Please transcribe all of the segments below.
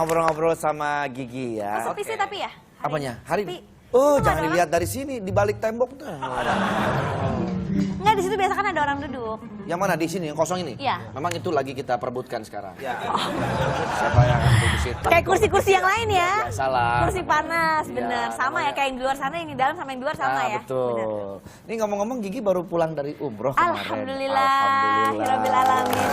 ngobrol-ngobrol sama Gigi ya. Sepi sih tapi ya. Apanya? Hari sepi. ini? Oh, Itu jangan ada dilihat dari sini, di balik tembok tuh. Enggak, di situ biasa kan ada orang duduk. Yang mana di sini? Yang kosong ini? Iya. Memang itu lagi kita perebutkan sekarang. Ya. Siapa yang akan duduk di situ? Kayak kursi-kursi yang lain ya. Biasalah. Kursi panas, bener. Ya, Sama ya, kayak yang di luar sana, yang di dalam sama yang di luar sama ya. Betul. Bener. Ini ngomong-ngomong Gigi baru pulang dari umroh kemarin. Alhamdulillah. Alhamdulillah. Alamin.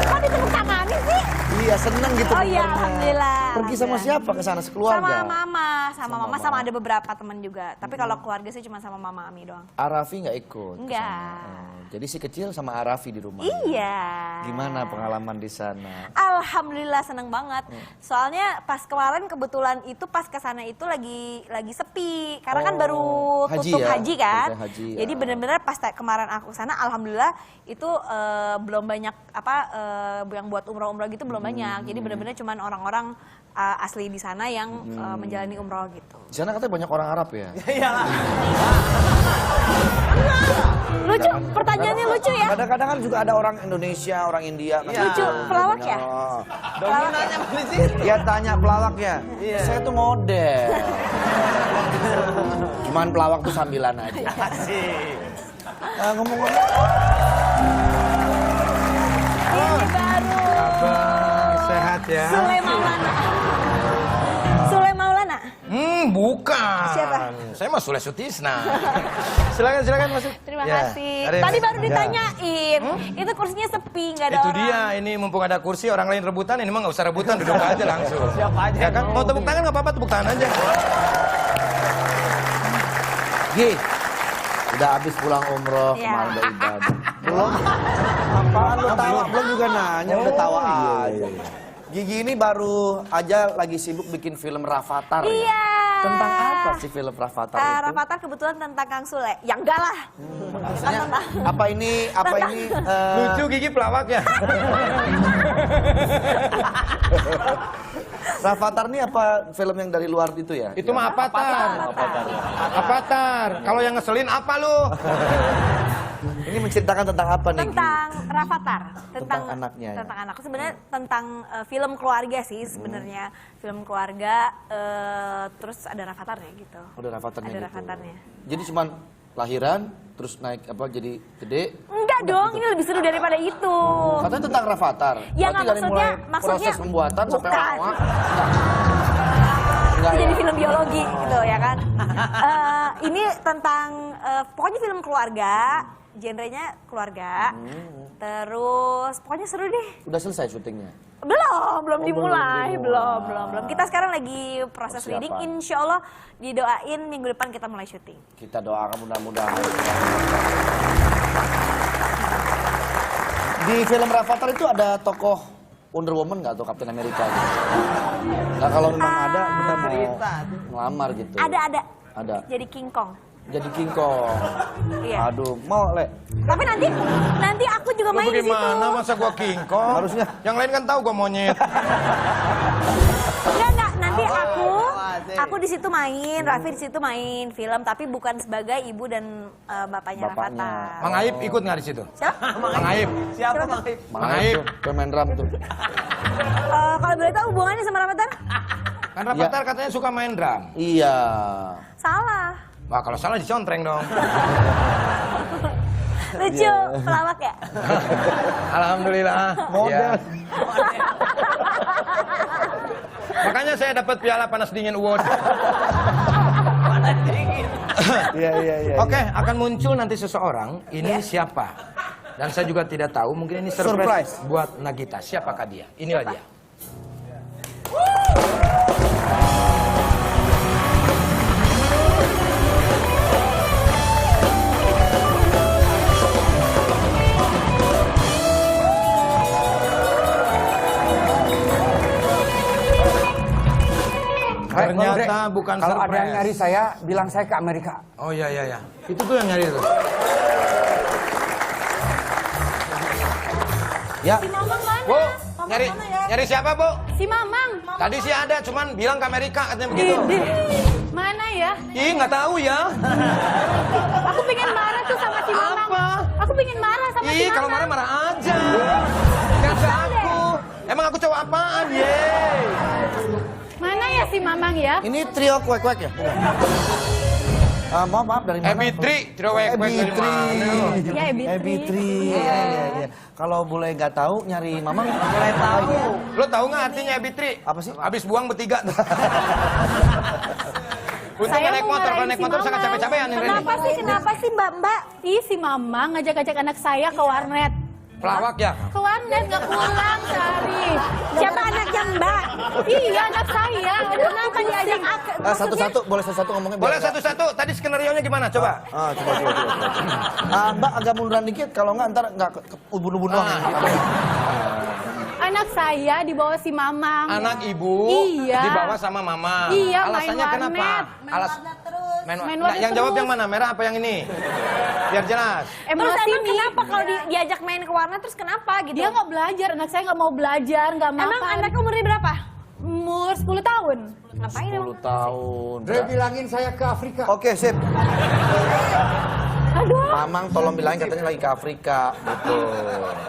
Kok ditepuk tanganin sih? Iya, seneng gitu. Oh iya, dengarnya. alhamdulillah. Pergi sama siapa ke sana? Sekeluarga? Sama mama. Sama mama, sama ada beberapa teman juga. Tapi kalau keluarga sih cuma sama mama Ami doang. Arafi nggak ikut? ke Enggak. sana? Oh, jadi si kecil sama Arafi di rumah. Iya. Gimana pengalaman di sana? Alhamdulillah seneng banget. Soalnya pas kemarin kebetulan itu pas kesana itu lagi sepi. Karena kan baru haji tutup ya? haji kan. Selesai haji, ya. Jadi bener-bener pas kemarin aku kesana alhamdulillah itu belum banyak yang buat umroh-umroh gitu belum banyak. Jadi bener-bener cuman orang-orang asli di sana yang menjalani umroh gitu. Di sana katanya banyak orang Arab ya? Iyalah. Lucu, pertanyaannya lucu ya. Kadang-kadang kan juga ada orang Indonesia, orang India. Kan Iya. Lucu, pelawak ya? Dominannya di situ. Ya tanya pelawaknya. Iya. Saya tuh model. Cuman pelawak tuh sambilan aja. Asik. Ngomong-ngomong. Ini baru. Sehat ya? Sule Maulana. Sule Maulana. Bukan. Siapa? Saya mah Sule Sutisna. Silakan masuk. Terima Ya. kasih. Ada yang- Tadi baru Ya. ditanyain. Itu kursinya sepi, nggak ada Itu orang. dia, ini mumpung ada kursi orang lain rebutan, ini mah nggak usah rebutan, duduk aja langsung. Siapa aja Ya kan, yang mau mau tepuk tangan nggak apa-apa, tepuk tangan aja. Gi, udah habis pulang umroh Iya. kemarin dari ibadah. Belum? Apaan lu tawa? Belum juga nanya, udah tawa aja. Gigi ini baru aja lagi sibuk bikin film Rafathar. Ya? Iya. Tentang apa sih film Rafathar itu? Rafathar kebetulan tentang Kang Sule. Ya enggak lah. Maksudnya apa ini Lucu Gigi pelawaknya. Rafathar ini apa film yang dari luar itu ya? Itu mah Avatar. Avatar. Kalau yang ngeselin apa lu? Ini menceritakan tentang apa nih? Gi? Tentang Rafathar, Tentang anaknya, ya? tentang anak. Sebenarnya tentang film keluarga sih sebenarnya. Film keluarga terus ada Rafathar-nya gitu. Udah Rafathar-nya Ada gitu. Rafathar-nya. Jadi cuman lahiran terus naik apa jadi gede? Enggak dong, ini lebih seru daripada itu. Katanya tentang Rafathar. Ya, Berarti nggak, dari mulai maksudnya proses pembuatan sampai bukan. awal. Itu Enggak jadi ya? film biologi gitu ya kan. Ini tentang pokoknya film keluarga, genrenya keluarga. Terus pokoknya seru deh. Udah selesai syutingnya. Belum dimulai, belum. Kita sekarang lagi proses Persiapan. reading, insya Allah didoain minggu depan kita mulai syuting. Kita doakan mudah-mudahan. Di film Rafathar itu ada tokoh Wonder Woman nggak atau Captain America gitu? Nah kalau memang ada kita mau ngelamar gitu. Ada. Ada. Jadi King Kong. Jadi King Kong. Iya. Aduh, mau Le. Tapi nanti aku juga Lu main di situ. bagaimana masa gua King Kong? Harusnya. Yang lain kan tahu gua monyet. Enggak. Nanti aku di situ main, Raffi di situ main film, tapi bukan sebagai ibu dan bapaknya Rafathar. Mang Aib ikut nggak di situ? Siapa? Mang Aib. Siapa Mang Aib? Mang Aib. Tuh main drum tuh. Kalau boleh tahu hubungannya sama Rafathar? Kan Rafathar katanya suka main drum. Iya. Salah. Wah kalau salah dicontreng dong. Lucu, pelawak ya? Alhamdulillah. Model. Ya. Makanya saya dapat piala panas dingin award. Mana dingin. Iya. Oke, akan muncul nanti seseorang. Ini siapa? Dan saya juga tidak tahu. Mungkin ini surprise, Surprise. buat Nagita. Siapakah dia? Inilah dia. Ternyata bukan Kalau ada surprise. yang nyari saya, bilang saya ke Amerika. Oh iya. Itu tuh yang nyari tuh. Ya. Si Mamang mana? Bu, Mamang nyari mana ya? nyari siapa, Bu? Si Mamang. Tadi sih ada, cuman bilang ke Amerika katanya begitu. Mana ya? Ih, nggak tahu ya. Aku pengen marah tuh sama si Mamang. Apa? Aku pengen marah sama si Ih, Mamang. kalau marah-marah aja. Jangan ke aku. Emang aku cowok apaan? Yeay. si Mamang ya. Ini trio kuek-kuek ya? Bukan. Maaf dari mana? Ebitri, trio wek-wek dari Ebitri. mana? Ya, Ebitri. Ebitri. Iya. Kalau boleh nggak tahu nyari Mamang Boleh tahu. Lo tahu nggak artinya Ebitri? Apa sih? Habis buang bertiga. Untung Saya naik mau motor, kalau marahin naik si motor sangat Mamang. capek-capekan nih Reni. Kenapa sih Mbak? Ih, si Mamang ngajak-ngajak anak saya ke warnet. Pelawak ya? Ke warnet nggak pulang sehari. Siapa anaknya Mbak? Iya, anak saya. Kenapa diajak Satu-satu, boleh satu-satu ngomongnya? Boleh biar- satu-satu, tadi skenario-nya gimana? Coba. Coba. Mbak agak munduran dikit, kalau nggak ntar nggak ubun-ubun doang. Gitu. Anak saya dibawa si Mamang. Anak ibu Iya. dibawa sama mama. Iya, Alasannya main kenapa? warnet. Main Main Nah, warnet yang jawab terus. yang mana? Merah apa yang ini? Biar jelas. Terus Emosi emang nih. kenapa kalau diajak main ke warnet terus kenapa gitu? Dia nggak belajar, anak saya nggak mau belajar, nggak makan. Emang anaknya umurnya berapa? Umur 10 tahun. Ngapain emang? 10 tahun. Dia bilangin saya ke Afrika. Oke, sip. Aduh. Mamang tolong bilangin katanya lagi ke Afrika. Gitu.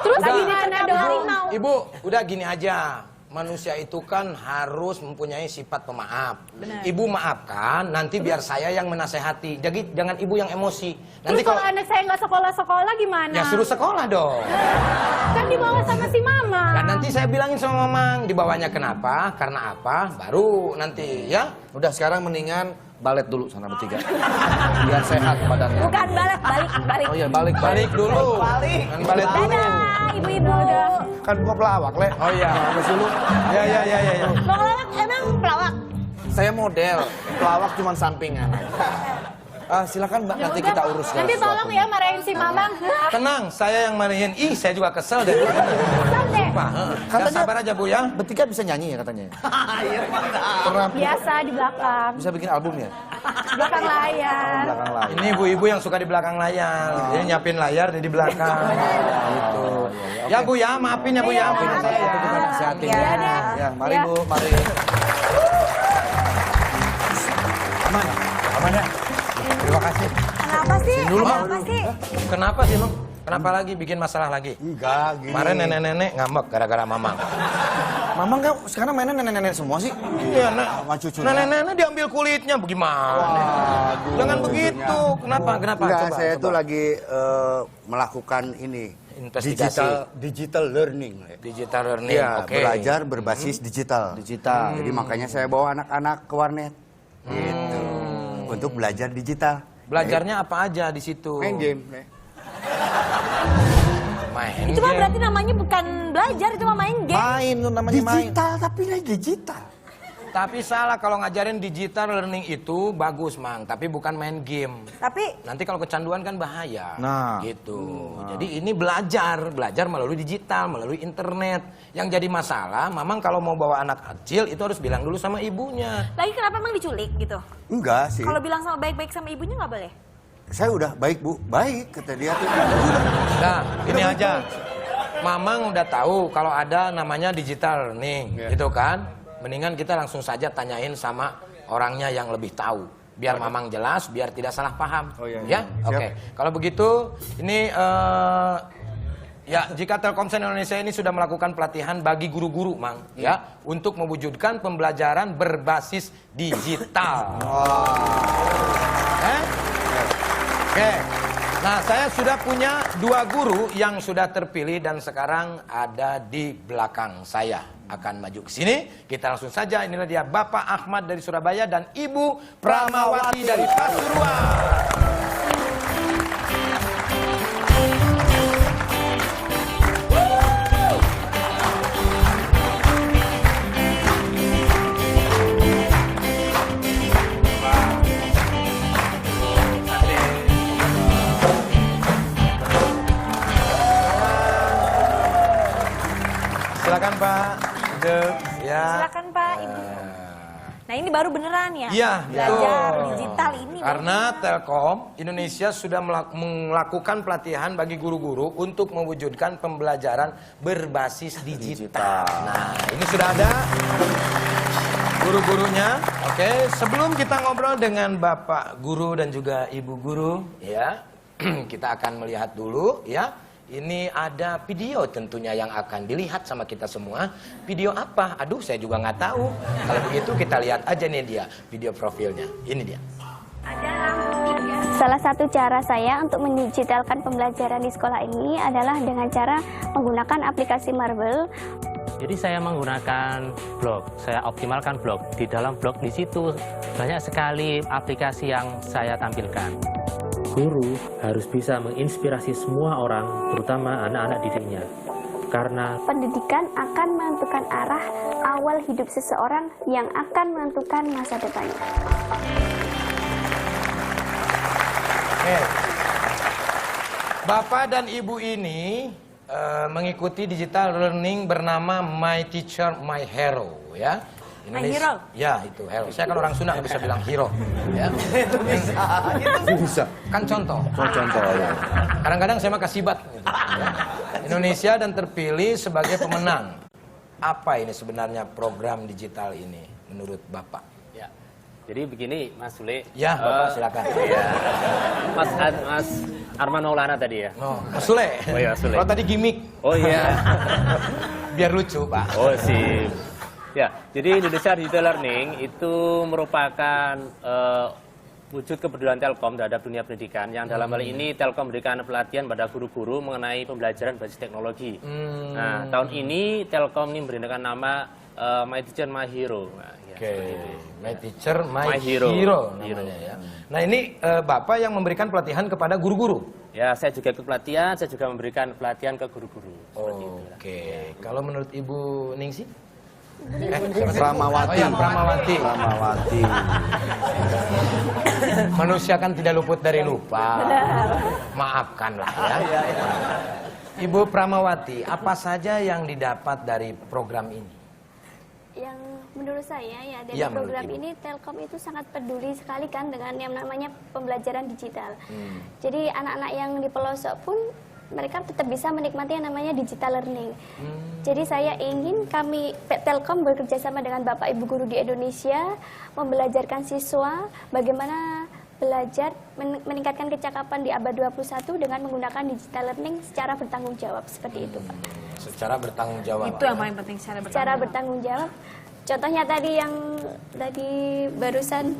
Terus Udah. gimana dong? Ibu, udah gini aja. Manusia itu kan harus mempunyai sifat pemaaf. Ibu maafkan, nanti biar saya yang menasehati. Jadi jangan ibu yang emosi. Terus Nanti kalau anak saya nggak sekolah-sekolah gimana? ya suruh sekolah dong. Kan dibawa sama si Mama. Dan nanti saya bilangin sama Mamang, dibawanya kenapa, karena apa, baru nanti ya. Udah sekarang mendingan balet dulu sana bertiga. Biar sehat badannya. Bukan balik. Oh iya, balik. Balik dulu. Balik. Dan balik dulu. Dadah, ibu-ibu. Kan gua pelawak, Le. Oh iya. dulu. Ya. Mau ngelawak emang pelawak? Saya model. Pelawak cuma sampingan. Silakan Mbak, nanti kita urus. Nanti tolong ya marahin si Mamang. Tenang, saya yang marahin. Ih, saya juga kesel deh. Kesel deh. Pak, Katanya- sabar aja Bu ya. Bertiga bisa nyanyi ya katanya. Iya, mana? Pernah Biasa di belakang. bisa bikin album ya? Belakang layar. Belakang layar. Ini ibu-ibu yang suka di belakang layar. Jadi nyiapin layar dia di belakang. Gitu. Ya Bu ya, maafin ya Bu ya. Maafin saya ya. Kita nasehatin. Iya deh. Ya, mari Ya. Bu, mari. Aman ya? Terima kasih. Kenapa sih? dulu, Bang. Kenapa sih? Kenapa sih, Mang? Kenapa lagi bikin masalah lagi? Enggak, gini. Kemarin nenek-nenek ngambek gara-gara Mamang. Mamang kan sekarang mainnya nenek-nenek semua sih. Iya, Sama cucunya. nenek-nenek diambil kulitnya bagaimana? Jangan begitu. Kenapa? Enggak, Coba, saya coba. tuh lagi melakukan ini. Investigasi. Digital learning. Digital learning. Iya, Oke. belajar berbasis digital. Digital. Jadi makanya saya bawa anak-anak ke warnet. Gitu. Untuk belajar digital. Belajarnya apa aja di situ? Main game. Main Itu mah game. berarti namanya bukan belajar, itu mah main game. Main tuh namanya main. Digital, tapi ini digital. Tapi salah kalau ngajarin digital learning itu bagus, Mang. Tapi bukan main game. Tapi Nanti kalau kecanduan kan bahaya. Nah. Gitu. Jadi ini belajar melalui digital, melalui internet. Yang jadi masalah, Mamang kalau mau bawa anak kecil itu harus bilang dulu sama ibunya. lagi kenapa emang diculik gitu? Enggak sih. Kalau bilang sama baik-baik sama ibunya nggak boleh? Saya udah baik, Bu. Baik, kata dia tuh. Nah, ini aja. Mamang udah tahu kalau ada namanya digital learning, gitu kan? Mendingan kita langsung saja tanyain sama orangnya yang lebih tahu. Biar Mamang jelas, biar tidak salah paham. Oh, iya, Ya, iya. oke. Kalau begitu, ini ya jika Telkomsel Indonesia ini sudah melakukan pelatihan bagi guru-guru, Mang, ya, untuk mewujudkan pembelajaran berbasis digital. Oke. Nah, saya sudah punya 2 guru yang sudah terpilih dan sekarang ada di belakang saya. Akan maju ke sini. Kita langsung saja. Inilah dia Bapak Ahmad dari Surabaya dan Ibu Pramawati dari Pasuruan. Silakan Pak. Ya. Silakan Pak, Ibu. Nah ini baru beneran ya? Iya, Belajar betul. digital ini. Karena Telkom Indonesia sudah melakukan pelatihan bagi guru-guru untuk mewujudkan pembelajaran berbasis digital. Nah, ini sudah ada guru-gurunya. Oke, sebelum kita ngobrol dengan Bapak Guru dan juga Ibu Guru, ya, kita akan melihat dulu, ya. Ini ada video tentunya yang akan dilihat sama kita semua. Video apa? Aduh, saya juga nggak tahu. Kalau begitu kita lihat aja nih dia video profilnya. Ini dia. Salah satu cara saya untuk mendigitalkan pembelajaran di sekolah ini adalah dengan cara menggunakan aplikasi Marvel. Jadi saya menggunakan blog, saya optimalkan blog. Di dalam blog di situ banyak sekali aplikasi yang saya tampilkan. Guru harus bisa menginspirasi semua orang, terutama anak-anak didiknya. Karena Pendidikan akan menentukan arah awal hidup seseorang yang akan menentukan masa depannya. Oke. Bapak dan Ibu ini mengikuti digital learning bernama My Teacher My Hero, ya. My Hero? Ya, itu hero. Saya kan orang Sunda nggak bisa bilang hero, ya. Itu bisa. Kan contoh. Contoh ya. Kadang-kadang saya mah kasibat. Gitu, ya. Indonesia dan terpilih sebagai pemenang. Apa ini sebenarnya program digital ini menurut Bapak? ya, jadi begini Mas Sule. Ya, Bapak silakan. Ya, Mas Arman Maulana tadi ya. Oh, Mas Sule. Oh iya, Sule. Kalau tadi gimmick, Oh iya. biar lucu, Pak. Oh sip. Ya, jadi Indonesia Digital Learning itu merupakan wujud kepedulian Telkom terhadap dunia pendidikan, yang dalam hal ini Telkom memberikan pelatihan pada guru-guru mengenai pembelajaran basis teknologi. Nah, tahun ini Telkom ini memberikan nama My Teacher My Hero. Nah, ya, Oke, seperti itu. My Teacher My, My Hero. Hero namanya ya. Nah ini Bapak yang memberikan pelatihan kepada guru-guru. Ya, saya juga ikut pelatihan, saya juga memberikan pelatihan ke guru-guru. Seperti itu. Oke, kalau menurut Ibu Ningsi? Pramawati. Oh ya, Pramawati. Pramawati. Manusia kan tidak luput dari lupa. Maafkanlah ya. Ibu Pramawati, apa saja yang didapat dari program ini? Yang menurut saya ya dari Ya, menurut program Ibu. ini Telkom itu sangat peduli sekali kan dengan yang namanya pembelajaran digital. Jadi anak-anak yang di pelosok pun mereka tetap bisa menikmati yang namanya digital learning. Jadi saya ingin kami Telkom bekerja sama dengan Bapak Ibu guru di Indonesia membelajarkan siswa bagaimana belajar meningkatkan kecakapan di abad 21 dengan menggunakan digital learning secara bertanggung jawab seperti itu, Pak. Secara bertanggung jawab. Itu yang paling penting Secara bertanggung jawab. Contohnya tadi yang barusan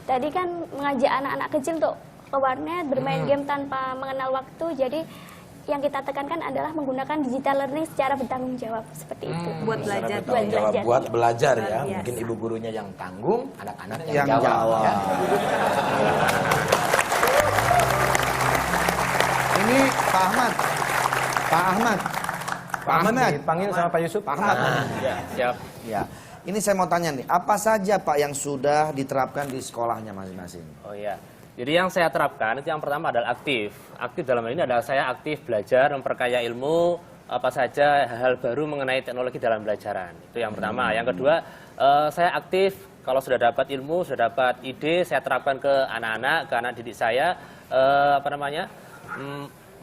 tadi kan mengajak anak-anak kecil untuk ke warnet bermain game tanpa mengenal waktu. Jadi yang kita tekankan adalah menggunakan digital learning secara bertanggung jawab seperti itu. buat belajar. Bertanggung jawab buat belajar ya. Luar biasa. Mungkin ibu gurunya yang tanggung, anak-anak Yang jawab. jawab. Ya. Ini Pak Ahmad. Pak Ahmad. Pak Ahmad. Dipanggil sama Pak Yusuf. Pak Ahmad. Ya, siap. Ya. Ini saya mau tanya nih, apa saja Pak yang sudah diterapkan di sekolahnya masing-masing? Oh iya. Jadi yang saya terapkan itu yang pertama adalah aktif. Aktif dalam hal ini adalah saya aktif belajar, memperkaya ilmu, apa saja hal-hal baru mengenai teknologi dalam pembelajaran. Itu yang pertama. Yang kedua, saya aktif kalau sudah dapat ilmu, sudah dapat ide, saya terapkan ke anak-anak, ke anak didik saya,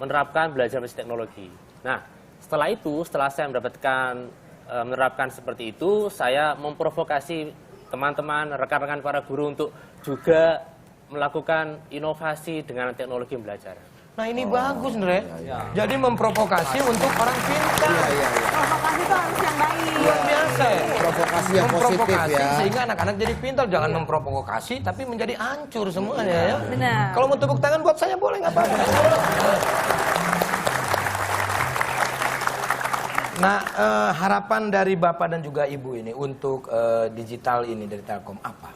menerapkan belajar basis teknologi. Nah, setelah itu, setelah saya menerapkan seperti itu, saya memprovokasi teman-teman, rekan-rekan para guru untuk juga melakukan inovasi dengan teknologi pembelajaran. Nah ini bagus, Ndre. Jadi memprovokasi untuk orang pintar. Provokasi itu harus yang baik. Luar biasa ya. Provokasi yang positif Memprovokasi ya. sehingga anak-anak jadi pintar. Jangan memprovokasi tapi menjadi hancur semuanya ya. Benar. Kalau mau tepuk tangan buat saya boleh nggak apa-apa. Nah, harapan dari Bapak dan juga Ibu ini untuk digital ini dari Telkom apa?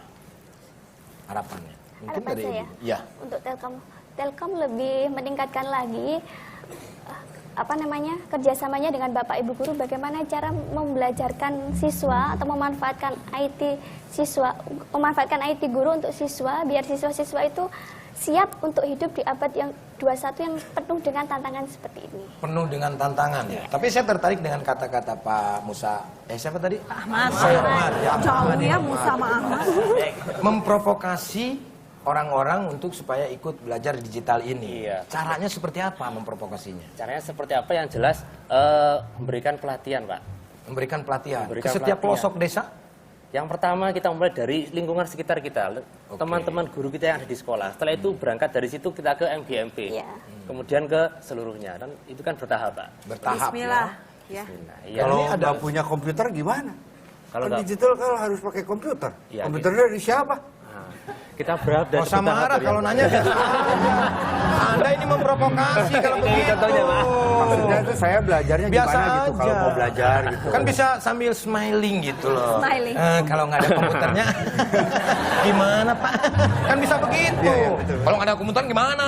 Harapannya? Mungkin Harapan dari saya Ibu. Ya. untuk Telkom lebih meningkatkan lagi kerjasamanya dengan Bapak Ibu guru, bagaimana cara membelajarkan siswa atau memanfaatkan IT guru untuk siswa biar siswa-siswa itu siap untuk hidup di abad yang 21 yang penuh dengan tantangan seperti ini. Penuh dengan tantangan ya. Tapi saya tertarik dengan kata-kata Pak Musa. Siapa tadi? Pak Ahmad. Pak Ahmad. Ya, Pak Jauh Ahmad ya ini. Musa sama Ahmad. Memprovokasi orang-orang untuk supaya ikut belajar digital ini. Iya. Caranya seperti apa memprovokasinya? Caranya seperti apa yang jelas memberikan pelatihan, Pak. Memberikan pelatihan Memberikan ke setiap pelatihan. pelosok desa? Yang pertama kita mulai dari lingkungan sekitar kita, teman-teman guru kita yang ada di sekolah. Setelah itu berangkat dari situ kita ke MGMP. Ya. kemudian ke seluruhnya. Dan itu kan bertahap, Pak. Bertahap Bismillah. Ya. Nah, Kalau iya. nggak punya komputer gimana? Kalau Kan nggak- digital kalau harus pakai komputer. Iya, Komputernya dari siapa? Nah, kita berharap dari Oh, sama bertahap marah dari kalau yang- nanya biasa aja. Anda ini memprovokasi kalau Ini begitu. contohnya, Pak. Maksudnya itu saya belajarnya Biasa gimana gitu kalau aja. mau belajar gitu. Kan bisa sambil smiling gitu loh. Smiling. Kalau nggak ada komputernya, gimana Pak? Kan bisa begitu. Iya, iya, betul. Kalau nggak ada komputer gimana?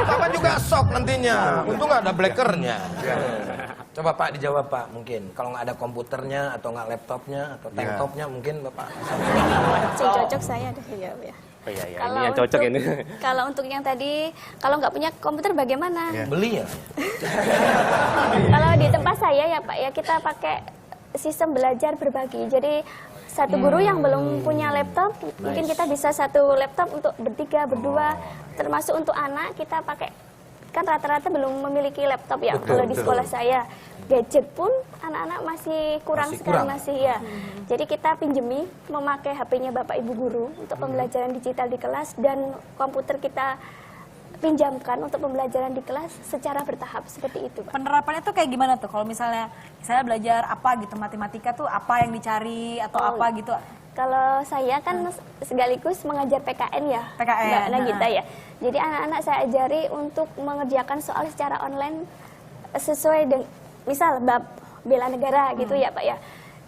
Papa juga shock nantinya. Untung nggak ada blackernya. Coba Pak dijawab Pak mungkin. Kalau nggak ada komputernya atau nggak laptopnya atau tanktopnya mungkin Bapak. Yang cocok saya deh ya. Oh, iya, iya. Ini yang cocok ini. Kalau untuk yang tadi, kalau nggak punya komputer bagaimana? Beli ya? Kalau di tempat saya ya Pak, ya kita pakai sistem belajar berbagi. Jadi satu guru yang belum punya laptop, mungkin kita bisa satu laptop untuk bertiga, berdua. Termasuk untuk anak kita pakai, kan rata-rata belum memiliki laptop ya. Betul, Kalau di betul. sekolah saya, gadget pun anak-anak masih kurang Masih sekali kurang. masih ya. Jadi kita pinjemi memakai HP-nya Bapak Ibu guru untuk pembelajaran digital di kelas, dan komputer kita pinjamkan untuk pembelajaran di kelas secara bertahap seperti itu Pak. Penerapannya tuh kayak gimana tuh? Kalau misalnya belajar apa gitu, matematika tuh apa yang dicari atau Oh, apa gitu? Kalau saya kan sekaligus mengajar PKN ya, PKN, Mbak Nagita ya. Jadi anak-anak saya ajari untuk mengerjakan soal secara online sesuai dengan, misal bab bela negara gitu ya Pak ya.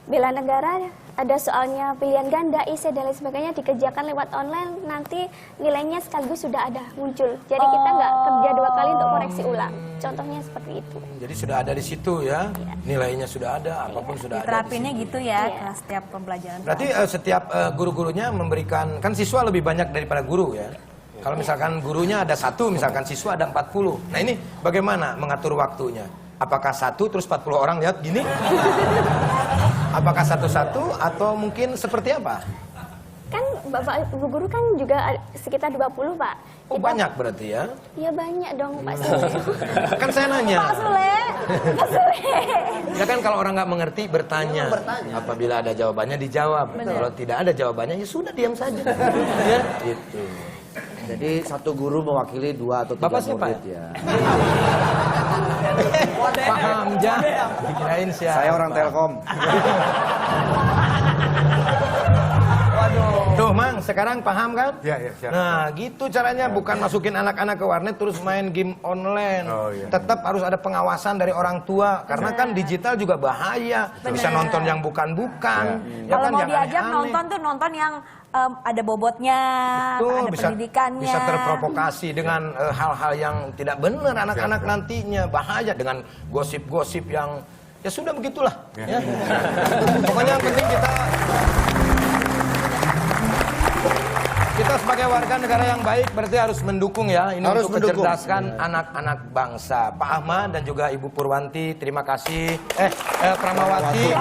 Bela negara ada soalnya pilihan ganda, isi dan lain sebagainya dikerjakan lewat online, nanti nilainya sekaligus sudah ada muncul. Jadi kita nggak kerja dua kali untuk koreksi ulang. Contohnya seperti itu. Jadi sudah ada di situ ya, nilainya sudah ada, apapun sudah ada. di Diterapinnya situ. gitu ya Iya. ke setiap pembelajaran. Berarti setiap guru-gurunya memberikan, kan siswa lebih banyak daripada guru ya. Kalau misalkan gurunya ada 1, misalkan siswa ada 40. Nah ini bagaimana mengatur waktunya? Apakah 1 terus 40 orang lihat gini? Apakah satu-satu atau mungkin seperti apa? Kan Bapak Ibu guru kan juga sekitar 20 Pak. Oh Kita- banyak berarti ya? Ya banyak dong Pak Sule. Kan saya nanya. Pak Sule. Ya kan kalau orang nggak mengerti bertanya. Apabila ada jawabannya dijawab. Kalau tidak ada jawabannya ya sudah diam saja. Ya, gitu. Jadi satu guru mewakili 2 atau 3 Bapak siapa murid ya. Pak Hamzah. Dikirain siapa? Saya orang Telkom. Tuh Mang, sekarang paham kan? Iya, iya, siap. Nah gitu caranya, bukan masukin anak-anak ke warnet terus main game online. Oh, iya. Tetap harus ada pengawasan dari orang tua, karena kan digital juga bahaya. Bisa nonton yang bukan-bukan. Ya Kalau kan, mau yang diajak aneh-aneh. nonton tuh nonton yang ada bobotnya, Tuh, ada pendidikannya. bisa terprovokasi dengan hal-hal yang tidak benar anak-anak nantinya, bahaya dengan gosip-gosip yang ya sudah begitulah. Ya. Pokoknya yang penting kita sebagai warga negara yang baik berarti harus mendukung ya ini Harus untuk mendukung. mencerdaskan anak-anak bangsa. Pak Ahmad dan juga Ibu Purwanti, terima kasih. Pramawati.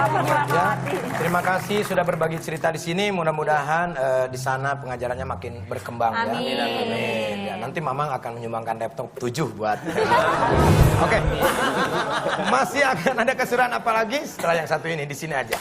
Ya, terima kasih sudah berbagi cerita di sini. Mudah-mudahan di sana pengajarannya makin berkembang ya. Amin. Amin. Ya, nanti Mamang akan menyumbangkan laptop 7 buat. Oke. Masih akan ada keseruan apa lagi setelah yang satu ini, di sini aja.